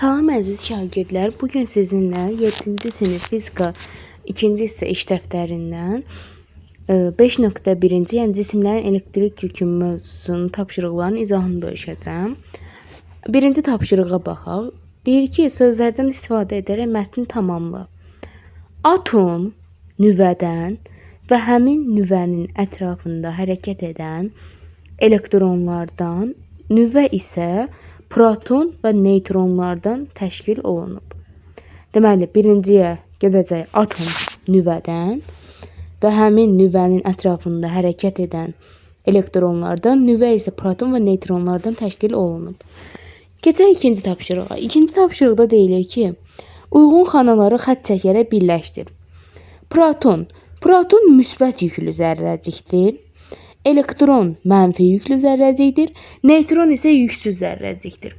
Salam əziz şagirdlər, bugün sizinlə 7-ci sinif fizika 2-ci hissə iş dəftərindən 5.1-ci, yəni cisimlərin elektrik yükü mövzusunun tapşırıqlarının izahını bölüşəcəm. Birinci tapşırığa baxaq. Deyir ki, sözlərdən istifadə edərək mətni tamamla. Atom nüvədən və həmin nüvənin ətrafında hərəkət edən elektronlardan, nüvə isə proton və neytronlardan təşkil olunub. Deməli, birinciyə gedəcək atom nüvədən və həmin nüvənin ətrafında hərəkət edən elektronlardan, nüvə isə proton və neytronlardan təşkil olunub. Keçək ikinci tapşırığa. İkinci tapşırıqda deyilir ki, uyğun xanaları xətt çəkərək birləşdir. Proton müsbət yüklü zərrəcikdir. Elektron mənfi yüklü zərrəcikdir. Neytron isə yüksüz zərrəcikdir.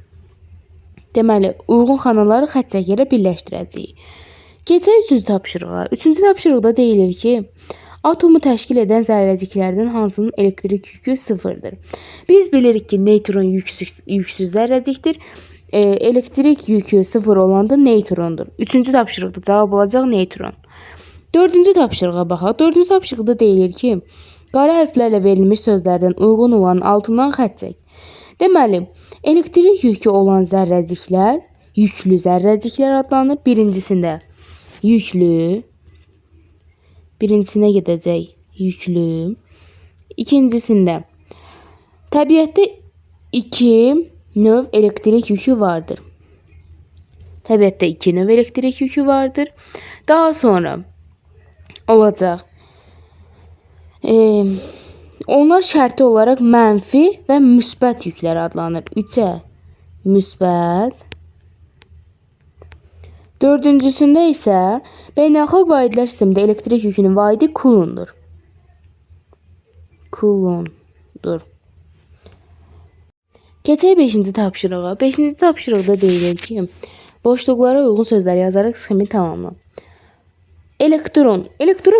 Deməli, uyğun xanaları xətt çəkərək birləşdirəcəyik. Keçək üçüncü tapşırığa. Üçüncü tapşırıqda deyilir ki, atomu təşkil edən zərrəciklərdən hansının elektrik yükü sıfırdır. Biz bilirik ki, neytron yüksüz zərrəcikdir. Elektrik yükü sıfır olanda neytrondur. Üçüncü tapşırıqda cavab olacaq neytron. Dördüncü tapşırığa baxaq. Dördüncü tapşırıqda deyilir ki, qara hərflərlə verilmiş sözlərdən uyğun olan altından xətt çək. Deməli, elektrik yükü olan zərrəciklər yüklü zərrəciklər adlanır. Birincisinə gedəcək yüklü. İkincisində təbiətdə 2 növ elektrik yükü vardır. Təbiətdə 2 növ elektrik yükü vardır. Daha sonra olacaq. Onlar şərti olaraq mənfi və müsbət yüklər adlanır. 3-ə müsbət. Dördüncüsündə isə beynəlxalq vahidlər sistemində elektrik yükünün vahidi kulondur. Keçək 5-ci tapşırığa. 5-ci tapşırıqda deyilir ki, boşluqlara uyğun sözləri yazaraq sxemi tamamla. Elektron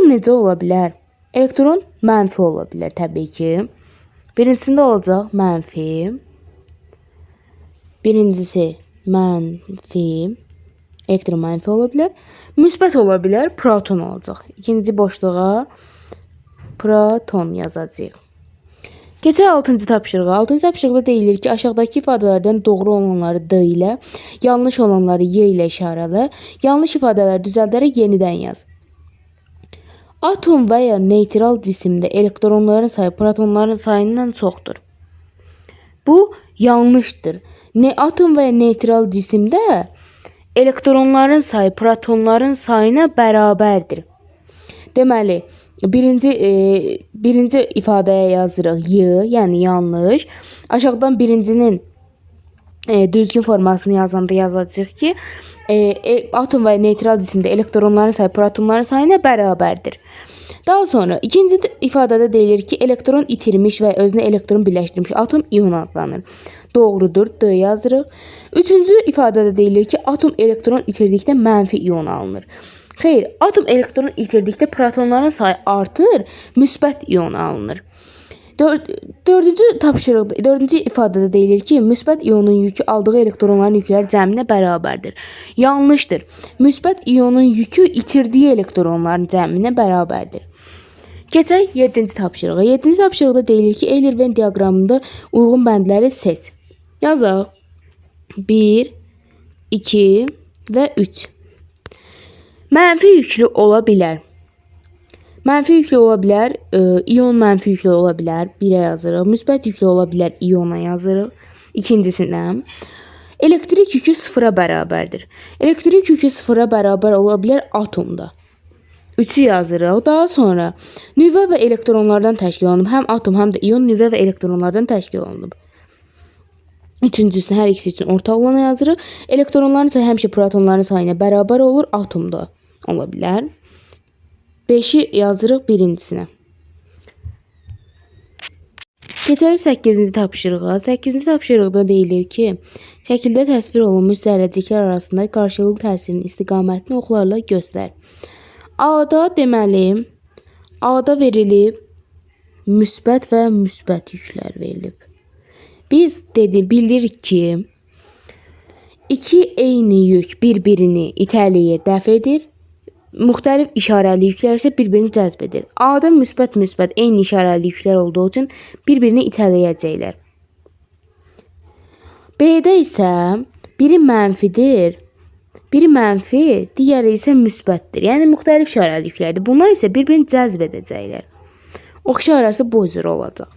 necə ola bilər? Elektron mənfi ola bilər təbii ki. Birincisində olacaq mənfi. Birincisi mənfi. Elektron mənfi ola bilər. Müsbət ola bilər. Proton olacaq. İkinci boşluğa proton yazacağıq. Keçək 6-cı tapşırığa. 6-cı tapşırıqda deyilir ki, aşağıdakı ifadələrdən doğru olanları D ilə, yanlış olanları Y ilə işarələ, yanlış ifadələri düzəldərək yenidən yaz. Atom və ya neytral cisimdə elektronların sayı protonların sayından çoxdur. Bu yanlışdır. Atom və ya neytral cisimdə elektronların sayı protonların sayına bərabərdir. Deməli, birinci ifadəyə yazırıq Y, yəni yanlış. Aşağıdan birincinin düzgün formasını yazanda yazacağıq ki, atom və neytral cisimdə elektronların sayı protonların sayına bərabərdir. Daha sonra ikinci ifadədə deyilir ki, elektron itirmiş və özünə elektron birləşdirmiş atom ion adlanır. Doğrudur, D yazırıq. Üçüncü ifadədə deyilir ki, atom elektron itirdikdə mənfi ion alınır. Xeyr, atom elektron itirdikdə protonların sayı artır, müsbət ion alınır. Dördüncü ifadədə deyilir ki, müsbət ionun yükü aldığı elektronların yükləri cəminə bərabərdir. Yanlışdır. Müsbət ionun yükü itirdiyi elektronların cəminə bərabərdir. Keçək 7-ci tapşırığa. 7-ci tapşırıqda deyilir ki, Eyler-Venn diaqramında uyğun bəndləri seç. Yazaq. 1, 2 və 3. Mənfi yüklü ola bilər. Mənfi yüklü ola bilər, ion mənfi yüklü ola bilər, 1-ə yazırıq. Müsbət yüklü ola bilər, iona yazırıq. İkincisinə, elektrik yükü 0-a bərabərdir. Elektrik yükü 0-a bərabər ola bilər atomda. 3-ü yazırıq. Daha sonra, nüvə və elektronlardan təşkil olunub. Həm atom, həm də ion nüvə və elektronlardan təşkil olunub. Üçüncüsünə, hər ikisi üçün ortaq olanı yazırıq. Elektronların sayı həmişə protonların sayına bərabər olur, atomda ola bilər. 5-i yazırıq birincisinə. Keçək 8-ci tapşırığa. 8-ci tapşırıqda deyilir ki, şəkildə təsvir olunmuş zərrəciklər arasında qarşılıq təsirin istiqamətini oxlarla göstər. A-da deməli, A-da verilib müsbət və müsbət yüklər verilib. Biz bildirik ki, İki eyni yük bir-birini itələyir, dəf edir. Müxtəlif işarəli yüklər isə bir-birini cəzb edir. A-da müsbət eyni işarəli yüklər olduğu üçün bir-birini itələyəcəklər. B-də isə biri mənfidir, biri mənfi, digəri isə müsbətdir. Yəni müxtəlif işarəli yüklərdir. Bunlar isə bir-birini cəzb edəcəklər. Ox işarəsi bu cür olacaq.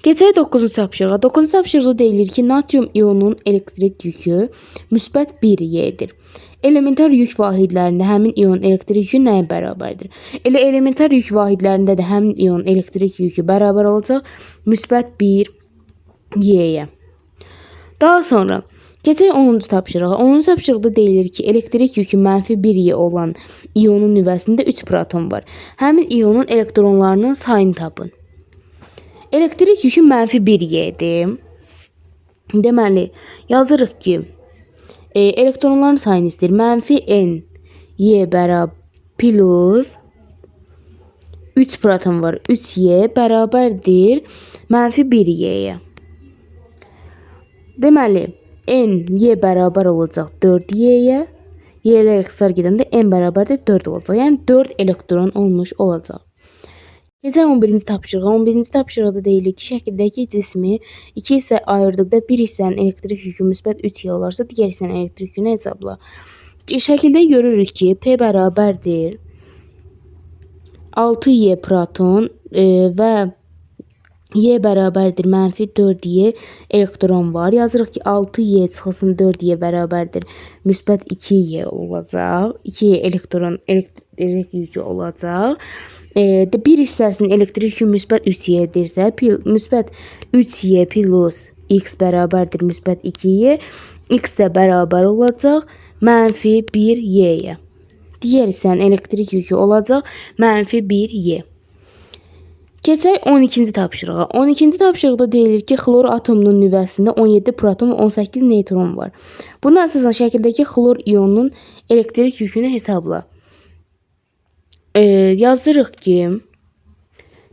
Keçək 9-cu tapşırığa. 9-cu tapşırıqda deyilir ki, natrium ionunun elektrik yükü müsbət 1Y-dir. Elementar yük vahidlərində həmin ion elektrik yükü nəyə bərabərdir? Elə elementar yük vahidlərində də həmin ion elektrik yükü bərabər olacaq müsbət 1Y-yə. Daha sonra keçək 10-cu tapşırığa. 10-cu tapşırıqda deyilir ki, elektrik yükü mənfi 1Y olan ionun nüvəsində 3 proton var. Həmin ionun elektronlarının sayını tapın. Elektrik yükü mənfi 1Y-dir. Deməli, yazırıq ki, elektronların sayını istəyir. Mənfi N Y bərabər plus 3 proton var. 3Y bərabərdir mənfi 1Y-yə. Deməli, N Y bərabər olacaq 4Y-yə. Y-lər ixtisar gedəndə N bərabərdir 4 olacaq. Yəni 4 elektron olmuş olacaq. Keçək 11-ci tapşırığa. 11-ci tapşırıqda deyilir ki, şəkildəki cismi 2 hissə ayırdıqda bir hissənin elektrik yükü müsbət 3Y olarsa, digər hissənin elektrik yükünü hesabla. Şəkildə görürük ki, P bərabərdir 6Y proton və Y bərabərdir mənfi 4Y elektron var. Yazırıq ki, 6Y çıxılsın 4Y bərabərdir müsbət 2Y olacaq. 2Y elektrik yükü olacaq. Bir hissəsinin elektrik yükü müsbət 3Y-dirsə, müsbət 3Y plus X bərabərdir müsbət 2Y. X də bərabər olacaq mənfi 1Y-yə. Digər hissənin elektrik yükü olacaq mənfi 1Y. Keçək 12-ci tapşırığa. 12-ci tapşırıqda deyilir ki, xlor atomunun nüvəsində 17 proton və 18 neytron var. Buna əsasən şəkildəki xlor ionunun elektrik yükünü hesabla. Yazırıq ki,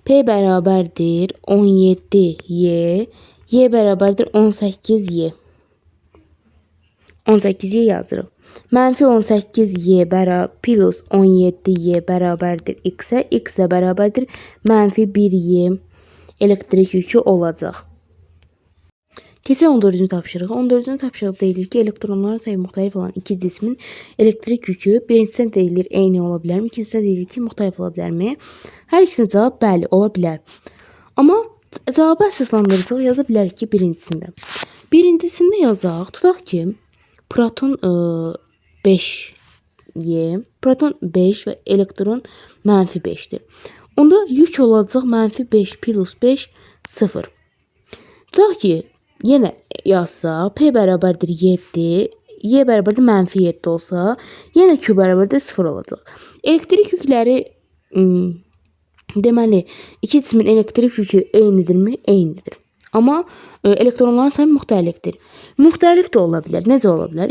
P bərabərdir 17Y, Y bərabərdir 18Y. 18Y yazırıq. Mənfi 18Y plus 17Y bərabərdir X-ə. X də bərabərdir mənfi 1Y elektrik yükü olacaq. Keçək 14-cü tapşırığa. 14-cü tapşırıqda deyilir ki, elektronların sayı müxtəlif olan iki cismin elektrik yükü birincisində deyilir eyni ola bilərmi? İkincisində deyilir ki, müxtəlif ola bilərmi? Hər ikisinin cavab bəli, ola bilər. Amma cavabı əsaslandırıcaq yaza bilərik ki, birincisində. Birincisində yazaq. Tutaq ki, proton 5Y, proton 5 və elektron mənfi 5-dir. Onda yük olacaq mənfi 5 plus 5 0. Tutaq ki, yenə yazsaq, P bərabərdir 7, Y bərabərdir mənfi 7 olsa, yenə Q bərabərdir 0 olacaq. Elektrik yükləri, deməli, iki cismin elektrik yükü eynidirmi? Eynidir. Amma elektronların sayı müxtəlifdir. Müxtəlif də ola bilər. Necə ola bilər?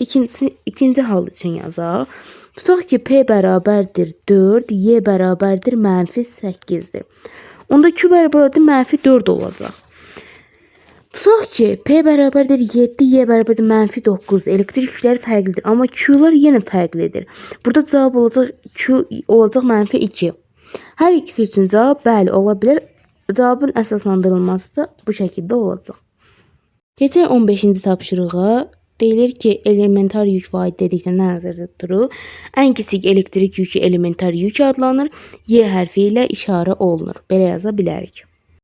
İkinci hal üçün yazaq. Tutaq ki, P bərabərdir 4, Y bərabərdir mənfi 8-dir. Onda Q bərabərdir mənfi 4 olacaq. Tutaq ki, P bərabərdir 7, Y bərabərdir mənfi 9. Elektrik yükləri fərqlidir, amma Q'lar yenə fərqlidir. Burada cavab olacaq Q olacaq mənfi 2. Hər ikisi üçün cavab bəli ola bilər. Cavabın əsaslandırılması da bu şəkildə olacaq. Keçək 15-ci tapşırığa. Deyilir ki, elementar yük vahid dedikdə nə nəzərdə tutulur? Ən kiçik elektrik yükü elementar yük adlanır. Y hərfi ilə işarə olunur. Belə yaza bilərik.